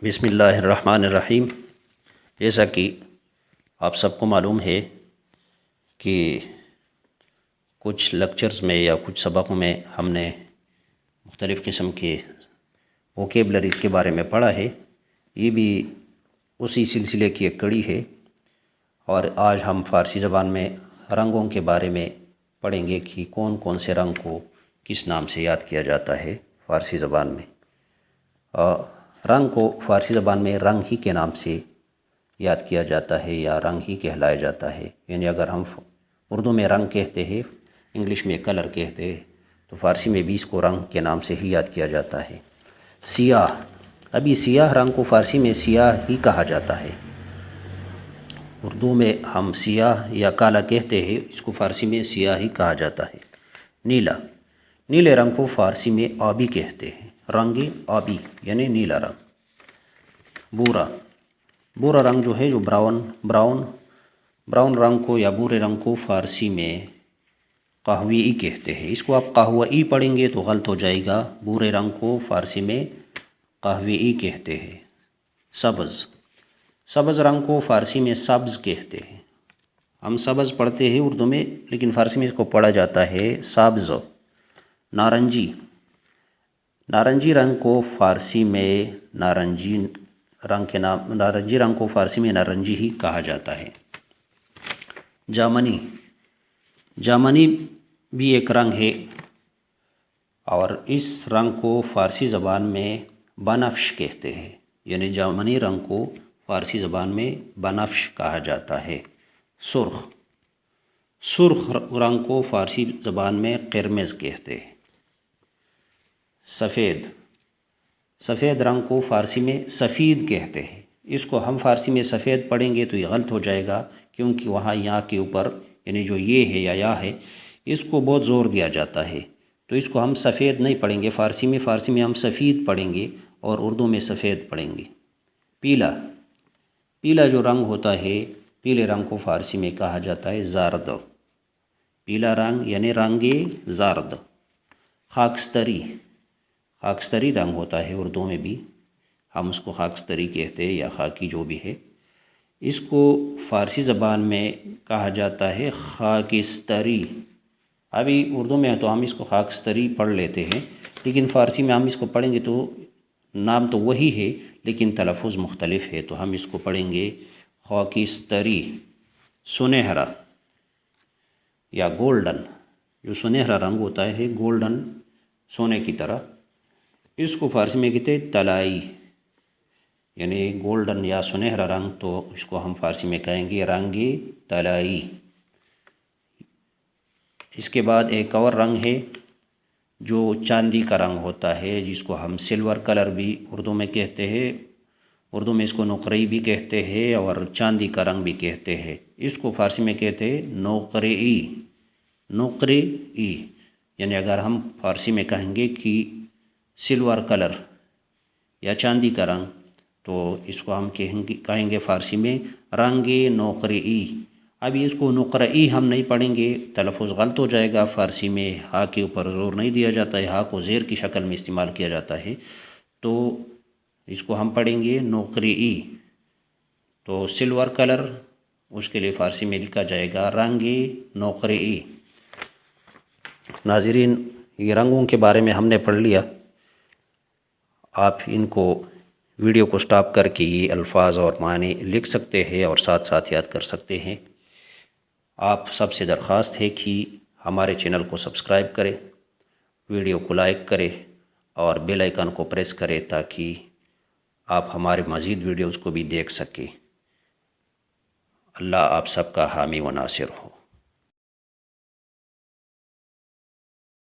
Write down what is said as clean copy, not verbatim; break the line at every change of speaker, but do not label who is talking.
بسم اللہ الرحمن الرحیم۔ جیسا کہ آپ سب کو معلوم ہے کہ کچھ لیکچرز میں یا کچھ سبقوں میں ہم نے مختلف قسم کے ووکیبلریز کے بارے میں پڑھا ہے، یہ بھی اسی سلسلے کی ایک کڑی ہے، اور آج ہم فارسی زبان میں رنگوں کے بارے میں پڑھیں گے کہ کون کون سے رنگ کو کس نام سے یاد کیا جاتا ہے فارسی زبان میں۔ رنگ کو فارسی زبان میں رنگ ہی کے نام سے یاد کیا جاتا ہے یا رنگ ہی کہلایا جاتا ہے، یعنی اگر ہم اردو میں رنگ کہتے ہیں، انگلش میں کلر کہتے ہیں، تو فارسی میں بھی اس کو رنگ کے نام سے ہی یاد کیا جاتا ہے۔ سیاہ، ابھی سیاہ رنگ کو فارسی میں سیاہ ہی کہا جاتا ہے۔ اردو میں ہم سیاہ یا کالا کہتے ہیں، اس کو فارسی میں سیاہ ہی کہا جاتا ہے۔ نیلا، نیلے رنگ کو فارسی میں آبی کہتے ہیں، رنگ آبی یعنی نیلا رنگ۔ بورا، بورا رنگ جو ہے جو براؤن رنگ کو یا بورے رنگ کو فارسی میں قہوئی کہتے ہیں، اس کو آپ قہوئی پڑھیں گے تو غلط ہو جائے گا، بورے رنگ کو فارسی میں قہوئی کہتے ہیں۔ سبز، سبز رنگ کو فارسی میں سبز کہتے ہیں، ہم سبز پڑھتے ہیں اردو میں لیکن فارسی میں اس کو پڑھا جاتا ہے سبز۔ نارنجی، نارنجی رنگ کو فارسی میں نارنجی رنگ کو فارسی میں نارنجی ہی کہا جاتا ہے۔ جامنی، جامنی بھی ایک رنگ ہے اور اس رنگ کو فارسی زبان میں بنفش کہتے ہیں، یعنی جامنی رنگ کو فارسی زبان میں بنفش کہا جاتا ہے۔ سرخ، سرخ رنگ کو فارسی زبان میں قرمز کہتے ہیں۔ سفید، سفید رنگ کو فارسی میں سفید کہتے ہیں، اس کو ہم فارسی میں سفید پڑھیں گے تو یہ غلط ہو جائے گا، کیونکہ وہاں یا کے اوپر یعنی جو یہ ہے یا ہے اس کو بہت زور دیا جاتا ہے، تو اس کو ہم سفید نہیں پڑھیں گے فارسی میں ہم سفید پڑھیں گے اور اردو میں سفید پڑھیں گے۔ پیلا، پیلا جو رنگ ہوتا ہے، پیلے رنگ کو فارسی میں کہا جاتا ہے زرد، پیلا رنگ یعنی رنگ زرد۔ خاکستری، خاکستری رنگ ہوتا ہے اردو میں بھی، ہم اس کو خاکستری کہتے ہیں یا خاکی جو بھی ہے، اس کو فارسی زبان میں کہا جاتا ہے خاکستری۔ ابھی اردو میں تو ہم اس کو خاکستری پڑھ لیتے ہیں، لیکن فارسی میں ہم اس کو پڑھیں گے تو نام تو وہی ہے لیکن تلفظ مختلف ہے، تو ہم اس کو پڑھیں گے خاکستری۔ سنہرا یا گولڈن، جو سنہرا رنگ ہوتا ہے گولڈن سونے کی طرح، اس کو فارسی میں کہتے ہیں طلائی، یعنی گولڈن یا سنہرا رنگ، تو اس کو ہم فارسی میں کہیں گے رنگ طلائی۔ اس کے بعد ایک اور رنگ ہے جو چاندی کا رنگ ہوتا ہے، جس کو ہم سلور کلر بھی اردو میں کہتے ہیں، اردو میں اس کو نقرئی بھی کہتے ہیں اور چاندی کا رنگ بھی کہتے ہیں، اس کو فارسی میں کہتے ہیں نقرئی، نقرئی، یعنی اگر ہم فارسی میں کہیں گے کہ سلور کلر یا چاندی کا رنگ، تو اس کو ہم کہیں گے فارسی میں رنگ نقرئی۔ ابھی اس کو نقرئی ہم نہیں پڑھیں گے، تلفظ غلط ہو جائے گا، فارسی میں ہا کے اوپر زور نہیں دیا جاتا ہے، ہا کو زیر کی شکل میں استعمال کیا جاتا ہے، تو اس کو ہم پڑھیں گے نقرئی۔ تو سلور کلر، اس کے لیے فارسی میں لکھا جائے گا رنگ نقرئی۔ ناظرین، یہ رنگوں کے بارے میں ہم نے پڑھ لیا، آپ ان کو ویڈیو کو سٹاپ کر کے یہ الفاظ اور معنی لکھ سکتے ہیں اور ساتھ ساتھ یاد کر سکتے ہیں۔ آپ سب سے درخواست ہے کہ ہمارے چینل کو سبسکرائب کریں، ویڈیو کو لائک کریں اور بیل آئیکن کو پریس کریں تاکہ آپ ہمارے مزید ویڈیوز کو بھی دیکھ سکیں۔ اللہ آپ سب کا حامی و ناصر ہو۔